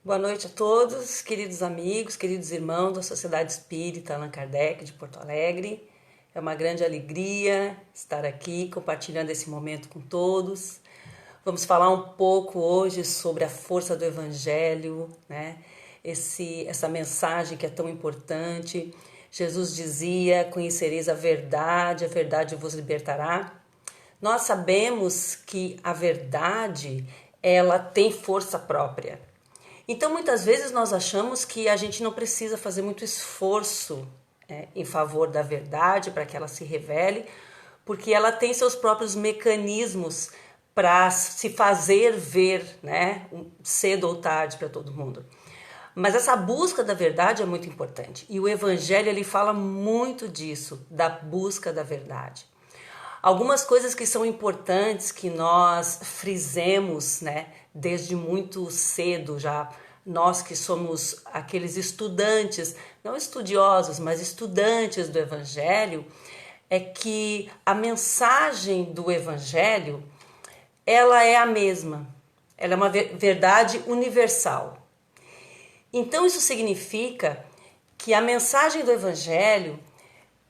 Boa noite a todos, queridos amigos, queridos irmãos da Sociedade Espírita Allan Kardec de Porto Alegre. É uma grande alegria estar aqui compartilhando esse momento com todos. Vamos falar um pouco hoje sobre a força do Evangelho, né? Essa mensagem que é tão importante. Jesus dizia: conhecereis a verdade vos libertará. Nós sabemos que a verdade, ela tem força própria. Então, muitas vezes nós achamos que a gente não precisa fazer muito esforço em favor da verdade para que ela se revele, porque ela tem seus próprios mecanismos para se fazer ver, né, cedo ou tarde para todo mundo. Mas essa busca da verdade é muito importante. E o Evangelho ele fala muito disso, da busca da verdade. Algumas coisas que são importantes que nós frisemos, né, desde muito cedo já, nós que somos aqueles estudantes, não estudiosos, mas estudantes do Evangelho, é que a mensagem do Evangelho, ela é a mesma, ela é uma verdade universal. Então isso significa que a mensagem do Evangelho,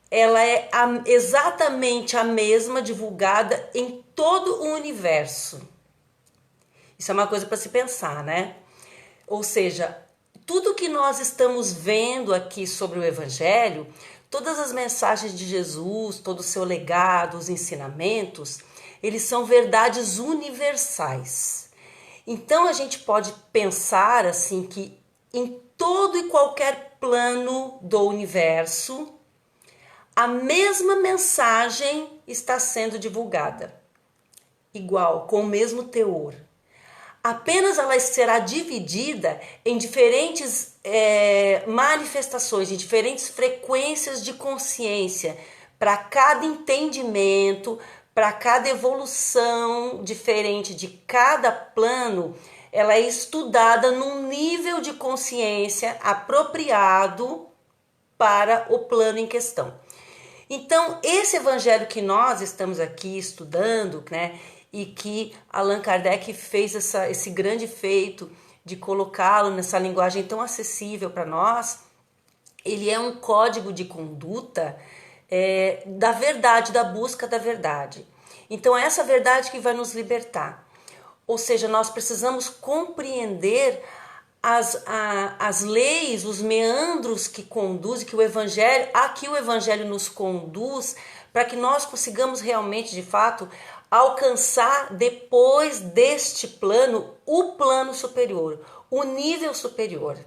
ela é exatamente a mesma divulgada em todo o universo. Isso é uma coisa para se pensar, né? Ou seja, tudo que nós estamos vendo aqui sobre o Evangelho, todas as mensagens de Jesus, todo o seu legado, os ensinamentos, eles são verdades universais. Então a gente pode pensar assim que em todo e qualquer plano do universo, a mesma mensagem está sendo divulgada, igual, com o mesmo teor. Apenas ela será dividida em diferentes manifestações, em diferentes frequências de consciência, para cada entendimento, para cada evolução diferente de cada plano, ela é estudada num nível de consciência apropriado para o plano em questão. Então, esse evangelho que nós estamos aqui estudando, né, e que Allan Kardec fez esse grande feito de colocá-lo nessa linguagem tão acessível para nós, ele é um código de conduta da verdade, da busca da verdade. Então, é essa verdade que vai nos libertar. Ou seja, nós precisamos compreender as leis, os meandros que conduzem, que o Evangelho, aqui o Evangelho nos conduz, para que nós consigamos realmente, de fato, alcançar depois deste plano, o plano superior, o nível superior.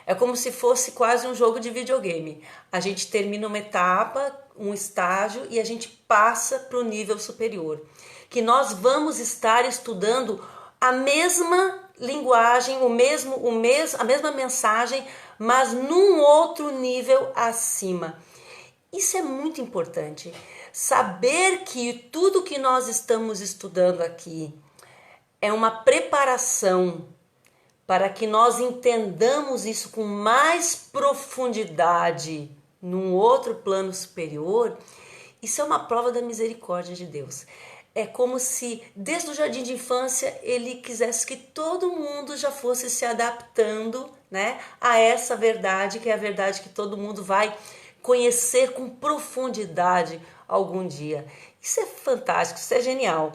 É como se fosse quase um jogo de videogame. A gente termina uma etapa, um estágio, e a gente passa para o nível superior. Que nós vamos estar estudando a mesma linguagem, a mesma mensagem, mas num outro nível acima. Isso é muito importante. Saber que tudo que nós estamos estudando aqui é uma preparação para que nós entendamos isso com mais profundidade num outro plano superior, isso é uma prova da misericórdia de Deus. É como se, desde o jardim de infância, ele quisesse que todo mundo já fosse se adaptando, né, a essa verdade, que é a verdade que todo mundo vai conhecer com profundidade algum dia. Isso é fantástico, isso é genial.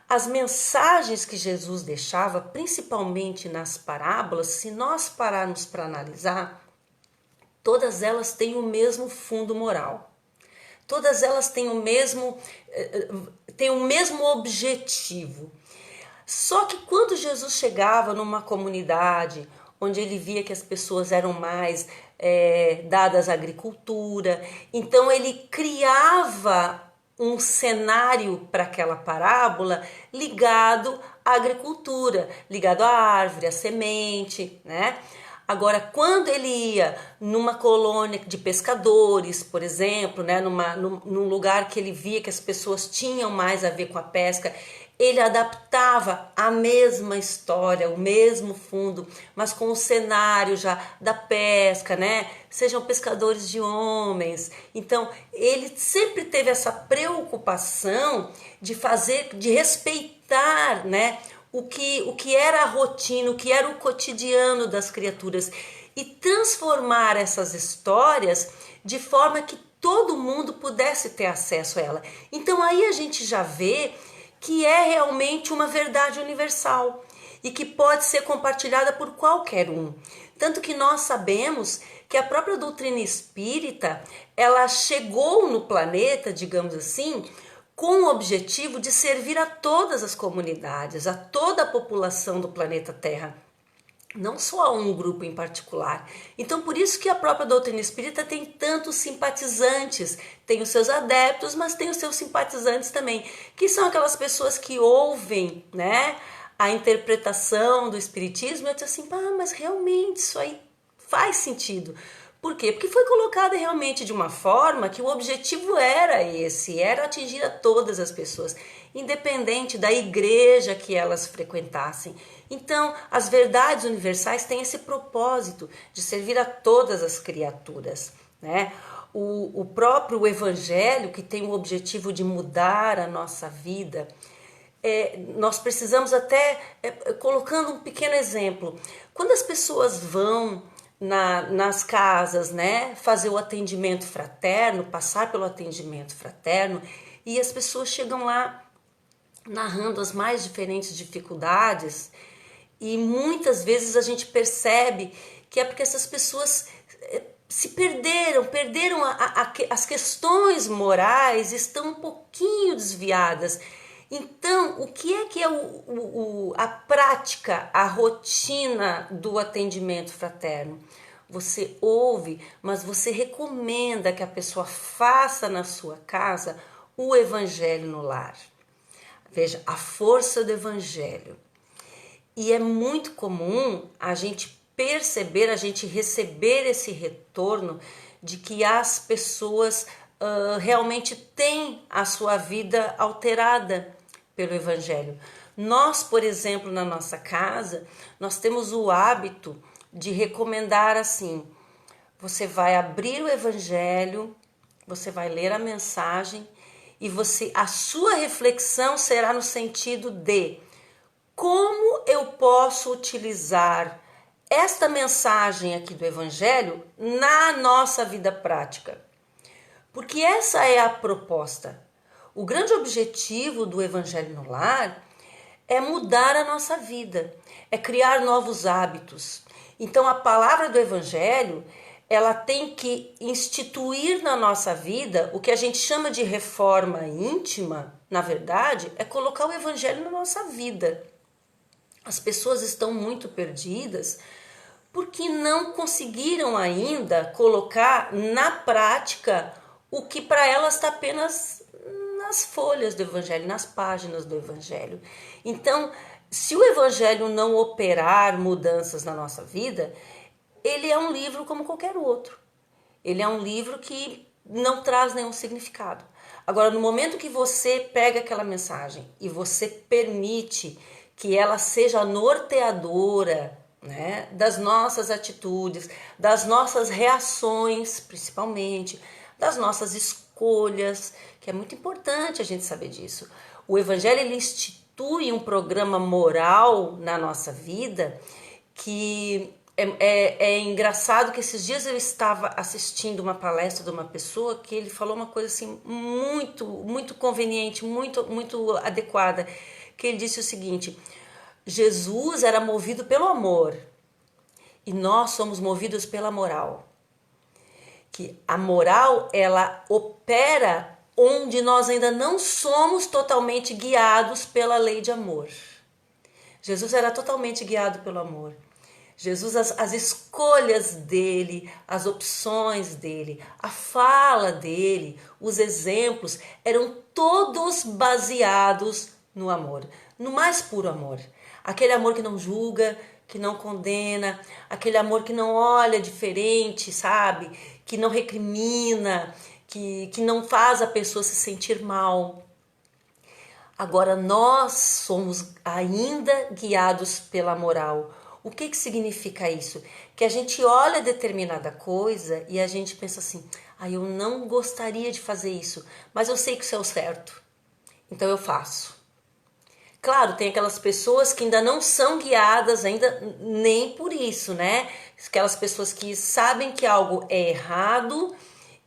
As mensagens que Jesus deixava, principalmente nas parábolas, se nós pararmos para analisar, todas elas têm o mesmo fundo moral. Todas elas têm o mesmo objetivo. Só que quando Jesus chegava numa comunidade onde ele via que as pessoas eram mais dadas à agricultura, então ele criava um cenário para aquela parábola ligado à agricultura, ligado à árvore, à semente, né? Agora, quando ele ia numa colônia de pescadores, por exemplo, né, num lugar que ele via que as pessoas tinham mais a ver com a pesca, ele adaptava a mesma história, o mesmo fundo, mas com o cenário já da pesca, né? Sejam pescadores de homens. Então, ele sempre teve essa preocupação de respeitar, né, o que era a rotina, o que era o cotidiano das criaturas e transformar essas histórias de forma que todo mundo pudesse ter acesso a ela. Então aí a gente já vê que é realmente uma verdade universal e que pode ser compartilhada por qualquer um. Tanto que nós sabemos que a própria doutrina espírita, ela chegou no planeta, digamos assim, com o objetivo de servir a todas as comunidades, a toda a população do planeta Terra, não só a um grupo em particular. Então, por isso que a própria doutrina espírita tem tantos simpatizantes, tem os seus adeptos, mas tem os seus simpatizantes também, que são aquelas pessoas que ouvem, né, a interpretação do espiritismo e dizem assim, mas realmente isso aí faz sentido. Por quê? Porque foi colocada realmente de uma forma que o objetivo era esse, era atingir a todas as pessoas, independente da igreja que elas frequentassem. Então, as verdades universais têm esse propósito de servir a todas as criaturas, né? O próprio evangelho, que tem o objetivo de mudar a nossa vida, nós precisamos até, colocando um pequeno exemplo, quando as pessoas vão nas casas, né, fazer o atendimento fraterno, passar pelo atendimento fraterno, e as pessoas chegam lá narrando as mais diferentes dificuldades, e muitas vezes a gente percebe que é porque essas pessoas se perderam as questões morais, estão um pouquinho desviadas. Então, o que é a prática, a rotina do atendimento fraterno? Você ouve, mas você recomenda que a pessoa faça na sua casa o evangelho no lar. Veja, a força do evangelho. E é muito comum a gente perceber, a gente receber esse retorno de que as pessoas realmente têm a sua vida alterada pelo evangelho. Nós, por exemplo, na nossa casa, nós temos o hábito de recomendar assim: você vai abrir o evangelho, você vai ler a mensagem e a sua reflexão será no sentido de como eu posso utilizar esta mensagem aqui do evangelho na nossa vida prática. Porque essa é a proposta. O grande objetivo do evangelho no lar é mudar a nossa vida, é criar novos hábitos. Então a palavra do evangelho, ela tem que instituir na nossa vida o que a gente chama de reforma íntima, na verdade, é colocar o evangelho na nossa vida. As pessoas estão muito perdidas porque não conseguiram ainda colocar na prática o que para elas está apenas nas folhas do evangelho, nas páginas do evangelho. Então, se o evangelho não operar mudanças na nossa vida, ele é um livro como qualquer outro. Ele é um livro que não traz nenhum significado. Agora, no momento que você pega aquela mensagem e você permite que ela seja norteadora, né, das nossas atitudes, das nossas reações, principalmente, das nossas escolhas, que é muito importante a gente saber disso. O Evangelho, ele institui um programa moral na nossa vida que é engraçado que esses dias eu estava assistindo uma palestra de uma pessoa que ele falou uma coisa assim muito conveniente, muito adequada, que ele disse o seguinte: Jesus era movido pelo amor e nós somos movidos pela moral. Que a moral, ela opera onde nós ainda não somos totalmente guiados pela lei de amor. Jesus era totalmente guiado pelo amor. Jesus, as escolhas dele, as opções dele, a fala dele, os exemplos eram todos baseados no amor, no mais puro amor. Aquele amor que não julga, que não condena, aquele amor que não olha diferente, sabe? Que não recrimina, que não faz a pessoa se sentir mal. Agora, nós somos ainda guiados pela moral. O que significa isso? Que a gente olha determinada coisa e a gente pensa assim: eu não gostaria de fazer isso, mas eu sei que isso é o certo, então eu faço. Claro, tem aquelas pessoas que ainda não são guiadas, ainda nem por isso, né? Aquelas pessoas que sabem que algo é errado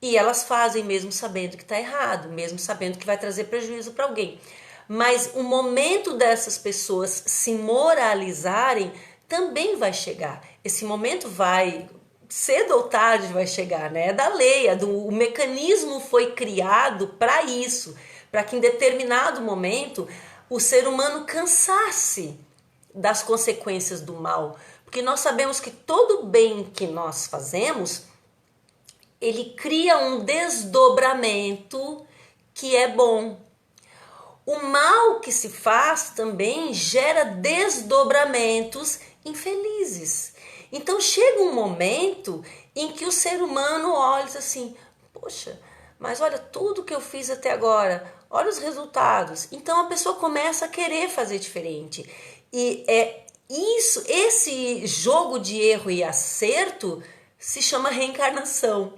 e elas fazem mesmo sabendo que está errado, mesmo sabendo que vai trazer prejuízo para alguém. Mas o momento dessas pessoas se moralizarem também vai chegar. Esse momento vai, cedo ou tarde vai chegar, né? É da lei, o mecanismo foi criado para isso, para que em determinado momento o ser humano cansasse das consequências do mal. Porque nós sabemos que todo bem que nós fazemos, ele cria um desdobramento que é bom. O mal que se faz também gera desdobramentos infelizes. Então chega um momento em que o ser humano olha assim, poxa, mas olha tudo que eu fiz até agora, olha os resultados. Então a pessoa começa a querer fazer diferente. E esse jogo de erro e acerto se chama reencarnação.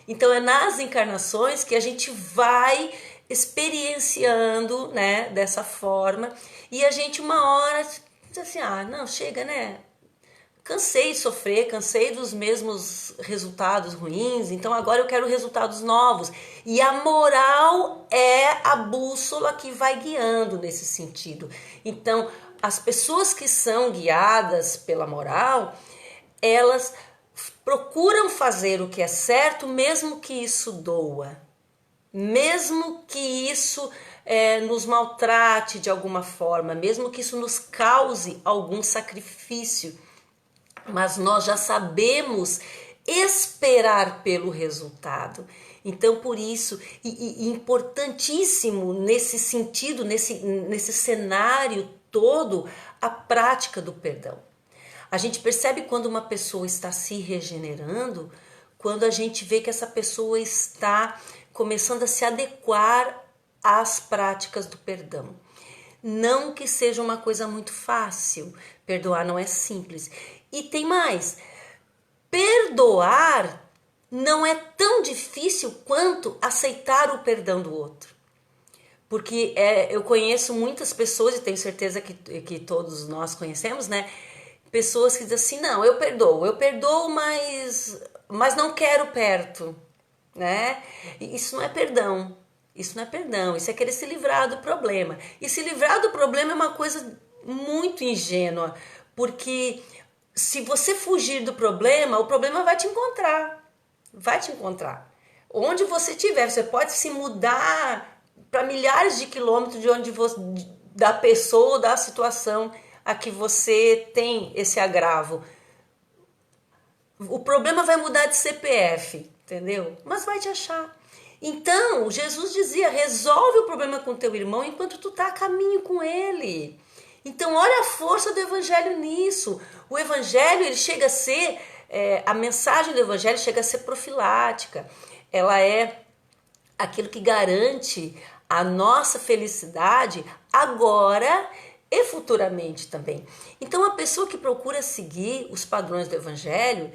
Então é nas encarnações que a gente vai experienciando, né, dessa forma, e a gente uma hora diz assim, não, chega, né, cansei de sofrer, cansei dos mesmos resultados ruins, então agora eu quero resultados novos. E a moral é a bússola que vai guiando nesse sentido. Então, as pessoas que são guiadas pela moral, elas procuram fazer o que é certo, mesmo que isso doa, mesmo que isso nos maltrate de alguma forma, mesmo que isso nos cause algum sacrifício, mas nós já sabemos esperar pelo resultado. Então, por isso, e importantíssimo nesse sentido, nesse cenário todo, a prática do perdão. A gente percebe quando uma pessoa está se regenerando, quando a gente vê que essa pessoa está começando a se adequar às práticas do perdão. Não que seja uma coisa muito fácil, perdoar não é simples. E tem mais, perdoar não é tão difícil quanto aceitar o perdão do outro. Porque eu conheço muitas pessoas, e tenho certeza que todos nós conhecemos, né? Pessoas que dizem assim, não, eu perdoo, mas não quero perto, né? Isso não é perdão, isso é querer se livrar do problema. E se livrar do problema é uma coisa muito ingênua, porque se você fugir do problema, o problema vai te encontrar, Onde você estiver, você pode se mudar para milhares de quilômetros de onde você, da pessoa ou da situação a que você tem esse agravo. O problema vai mudar de CPF, entendeu? Mas vai te achar. Então, Jesus dizia, resolve o problema com teu irmão enquanto tu tá a caminho com ele. Então, olha a força do evangelho nisso. O evangelho, ele chega a ser, a mensagem do evangelho chega a ser profilática. Ela é aquilo que garante a nossa felicidade agora e futuramente também. Então, a pessoa que procura seguir os padrões do evangelho,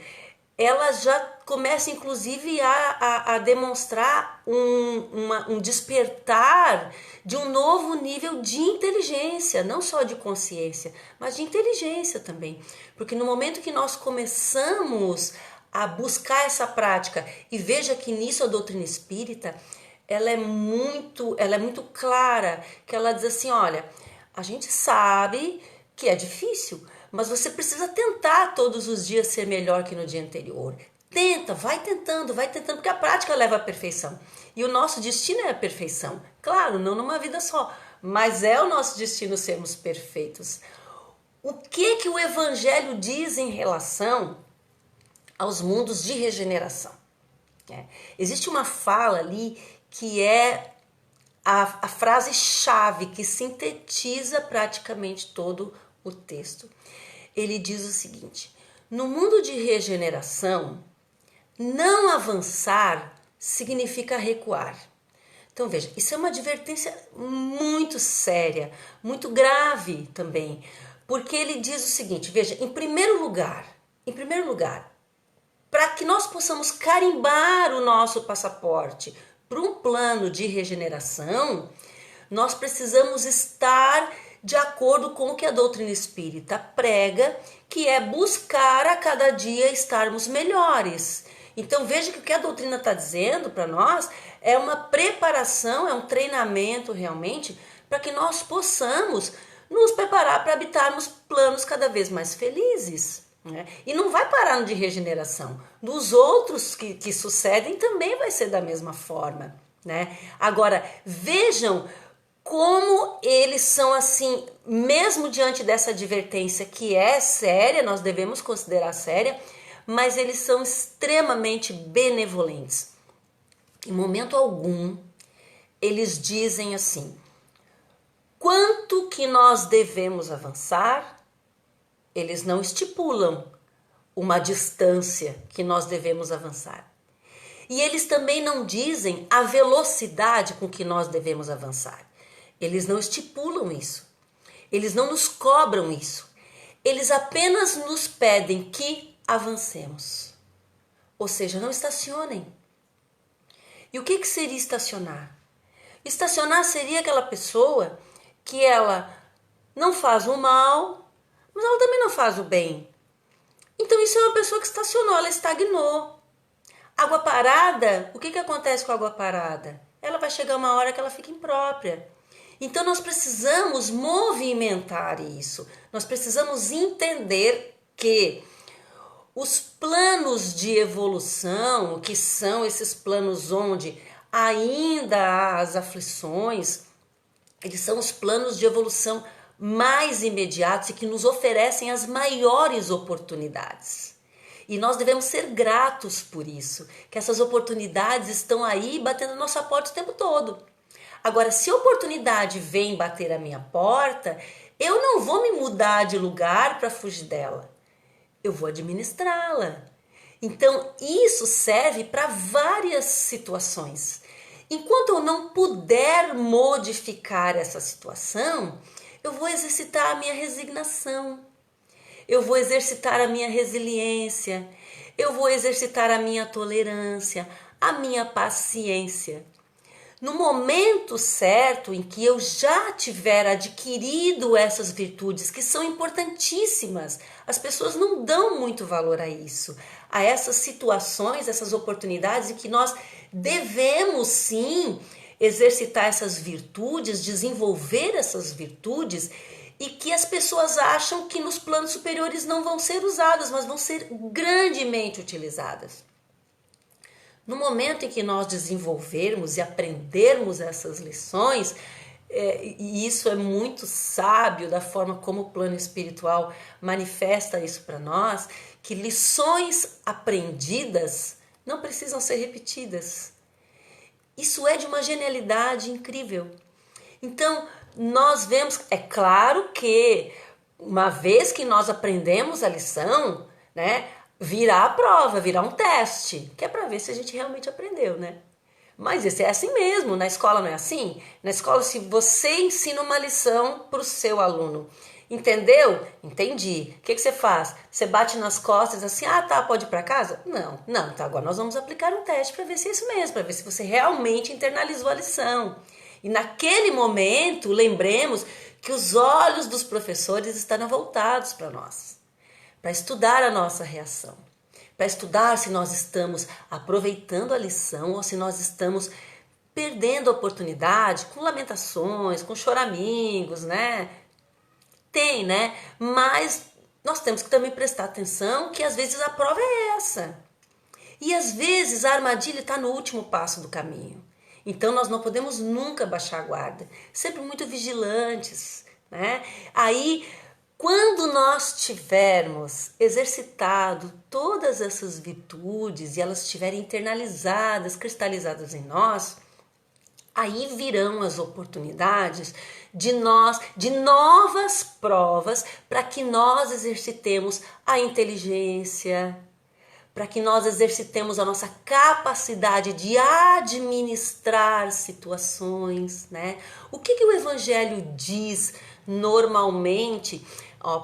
ela já começa inclusive a demonstrar um despertar de um novo nível de inteligência, não só de consciência, mas de inteligência também. Porque no momento que nós começamos a buscar essa prática, e veja que nisso a doutrina espírita, ela é muito clara, que ela diz assim, olha, a gente sabe que é difícil, mas você precisa tentar todos os dias ser melhor que no dia anterior. Tenta, vai tentando, porque a prática leva à perfeição. E o nosso destino é a perfeição. Claro, não numa vida só, mas é o nosso destino sermos perfeitos. O que o Evangelho diz em relação aos mundos de regeneração? Existe uma fala ali que é a frase-chave que sintetiza praticamente todo o texto. Ele diz o seguinte: no mundo de regeneração, não avançar significa recuar. Então veja, isso é uma advertência muito séria, muito grave também, porque ele diz o seguinte, veja, em primeiro lugar, para que nós possamos carimbar o nosso passaporte para um plano de regeneração, nós precisamos estar de acordo com o que a doutrina espírita prega, que é buscar a cada dia estarmos melhores. Então veja que o que a doutrina está dizendo para nós é uma preparação, é um treinamento realmente para que nós possamos nos preparar para habitarmos planos cada vez mais felizes. Né? E não vai parar no de regeneração. Dos outros que sucedem também vai ser da mesma forma. Né? Agora, vejam como eles são assim, mesmo diante dessa advertência que é séria, nós devemos considerar séria, mas eles são extremamente benevolentes. Em momento algum, eles dizem assim, quanto que nós devemos avançar, eles não estipulam uma distância que nós devemos avançar. E eles também não dizem a velocidade com que nós devemos avançar. Eles não estipulam isso. Eles não nos cobram isso. Eles apenas nos pedem que avancemos. Ou seja, não estacionem. E o que seria estacionar? Estacionar seria aquela pessoa que ela não faz o mal, mas ela também não faz o bem. Então isso é uma pessoa que estacionou, ela estagnou. Água parada, o que acontece com a água parada? Ela vai chegar uma hora que ela fica imprópria. Então nós precisamos movimentar isso. Nós precisamos entender que os planos de evolução, que são esses planos onde ainda há as aflições, eles são os planos de evolução mais imediatos e que nos oferecem as maiores oportunidades. E nós devemos ser gratos por isso, que essas oportunidades estão aí batendo na nossa porta o tempo todo. Agora, se a oportunidade vem bater a minha porta, eu não vou me mudar de lugar para fugir dela. Eu vou administrá-la. Então, isso serve para várias situações. Enquanto eu não puder modificar essa situação, eu vou exercitar a minha resignação. Eu vou exercitar a minha resiliência. Eu vou exercitar a minha tolerância, a minha paciência. No momento certo em que eu já tiver adquirido essas virtudes, que são importantíssimas, as pessoas não dão muito valor a isso, a essas situações, essas oportunidades em que nós devemos sim exercitar essas virtudes, desenvolver essas virtudes, e que as pessoas acham que nos planos superiores não vão ser usadas, mas vão ser grandemente utilizadas. No momento em que nós desenvolvermos e aprendermos essas lições, e isso é muito sábio da forma como o plano espiritual manifesta isso para nós, que lições aprendidas não precisam ser repetidas. Isso é de uma genialidade incrível. Então, nós vemos, é claro que uma vez que nós aprendemos a lição, né, virá a prova, virá um teste, que é para ver se a gente realmente aprendeu, né? Mas isso é assim mesmo, na escola não é assim? Na escola, se você ensina uma lição para o seu aluno, entendeu? Entendi. O que você faz? Você bate nas costas assim, ah tá, pode ir para casa? Não, tá, agora nós vamos aplicar um teste para ver se é isso mesmo, para ver se você realmente internalizou a lição. E naquele momento, lembremos que os olhos dos professores estarão voltados para nós, para estudar a nossa reação, para estudar se nós estamos aproveitando a lição ou se nós estamos perdendo a oportunidade com lamentações, com choramingos, né? Tem, né? Mas nós temos que também prestar atenção que às vezes a prova é essa. E às vezes a armadilha está no último passo do caminho. Então nós não podemos nunca baixar a guarda, sempre muito vigilantes, né? Aí, quando nós tivermos exercitado todas essas virtudes e elas estiverem internalizadas, cristalizadas em nós, aí virão as oportunidades de novas provas para que nós exercitemos a inteligência, para que nós exercitemos a nossa capacidade de administrar situações, né? O que o Evangelho diz normalmente?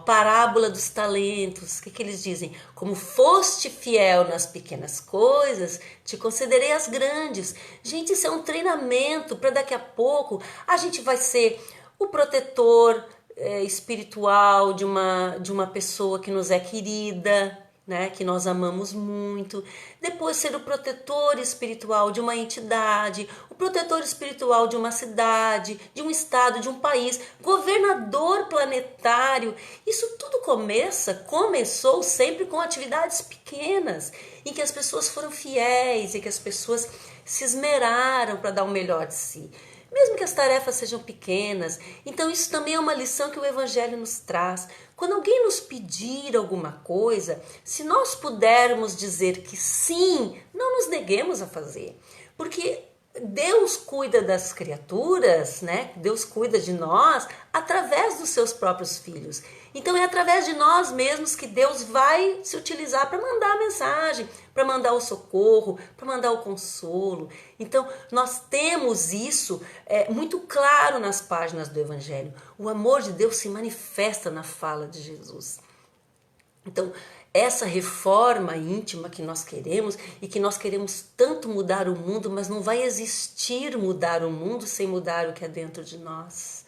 Parábola dos talentos, o que eles dizem? Como foste fiel nas pequenas coisas, te concederei as grandes. Gente, isso é um treinamento para daqui a pouco a gente vai ser o protetor espiritual de uma pessoa que nos é querida, né, que nós amamos muito. Depois ser o protetor espiritual de uma entidade, o protetor espiritual de uma cidade, de um estado, de um país, governador planetário. Isso tudo começou sempre com atividades pequenas, em que as pessoas foram fiéis e que as pessoas se esmeraram para dar o melhor de si, mesmo que as tarefas sejam pequenas. Então isso também é uma lição que o Evangelho nos traz. Quando alguém nos pedir alguma coisa, se nós pudermos dizer que sim, não nos neguemos a fazer, porque Deus cuida das criaturas, né? Deus cuida de nós através dos seus próprios filhos. Então é através de nós mesmos que Deus vai se utilizar para mandar a mensagem, para mandar o socorro, para mandar o consolo. Então nós temos isso muito claro nas páginas do Evangelho. O amor de Deus se manifesta na fala de Jesus. Então, essa reforma íntima que nós queremos e que nós queremos tanto mudar o mundo, mas não vai existir mudar o mundo sem mudar o que é dentro de nós.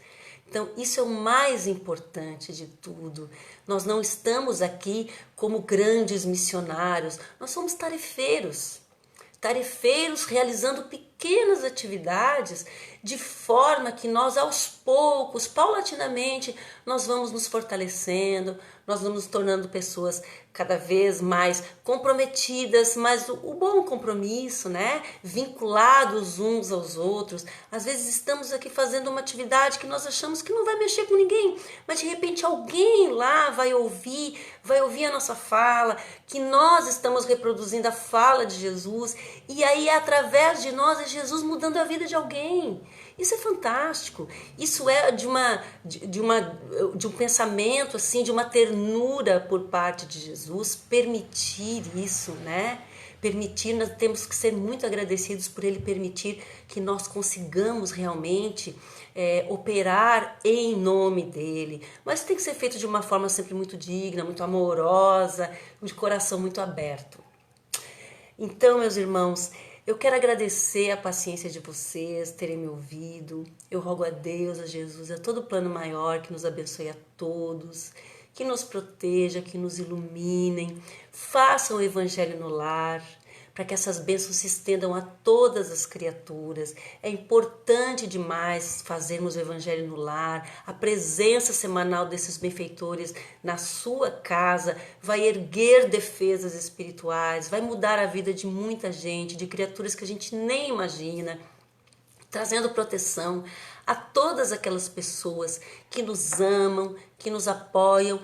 Então, isso é o mais importante de tudo. Nós não estamos aqui como grandes missionários, nós somos tarefeiros. Tarefeiros realizando pequenas atividades de forma que nós aos poucos, paulatinamente, nós vamos nos fortalecendo, nós vamos nos tornando pessoas cada vez mais comprometidas, mas o bom compromisso, né? Vinculados uns aos outros. Às vezes estamos aqui fazendo uma atividade que nós achamos que não vai mexer com ninguém, mas de repente alguém lá vai ouvir a nossa fala, que nós estamos reproduzindo a fala de Jesus, e aí através de nós é Jesus mudando a vida de alguém. Isso é fantástico. Isso é de um pensamento assim, de uma ternura por parte de Jesus, permitir isso, né? Permitir, nós temos que ser muito agradecidos por Ele permitir que nós consigamos realmente operar em nome dEle. Mas tem que ser feito de uma forma sempre muito digna, muito amorosa, de coração muito aberto. Então, meus irmãos, eu quero agradecer a paciência de vocês, terem me ouvido. Eu rogo a Deus, a Jesus, a todo o plano maior, que nos abençoe a todos, que nos proteja, que nos iluminem, façam o Evangelho no lar, para que essas bênçãos se estendam a todas as criaturas. É importante demais fazermos o Evangelho no lar. A presença semanal desses benfeitores na sua casa vai erguer defesas espirituais, vai mudar a vida de muita gente, de criaturas que a gente nem imagina, trazendo proteção a todas aquelas pessoas que nos amam, que nos apoiam,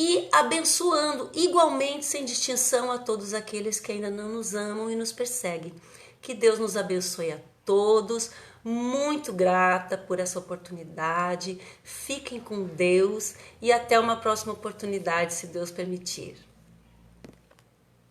e abençoando igualmente, sem distinção, a todos aqueles que ainda não nos amam e nos perseguem. Que Deus nos abençoe a todos. Muito grata por essa oportunidade. Fiquem com Deus e até uma próxima oportunidade, se Deus permitir.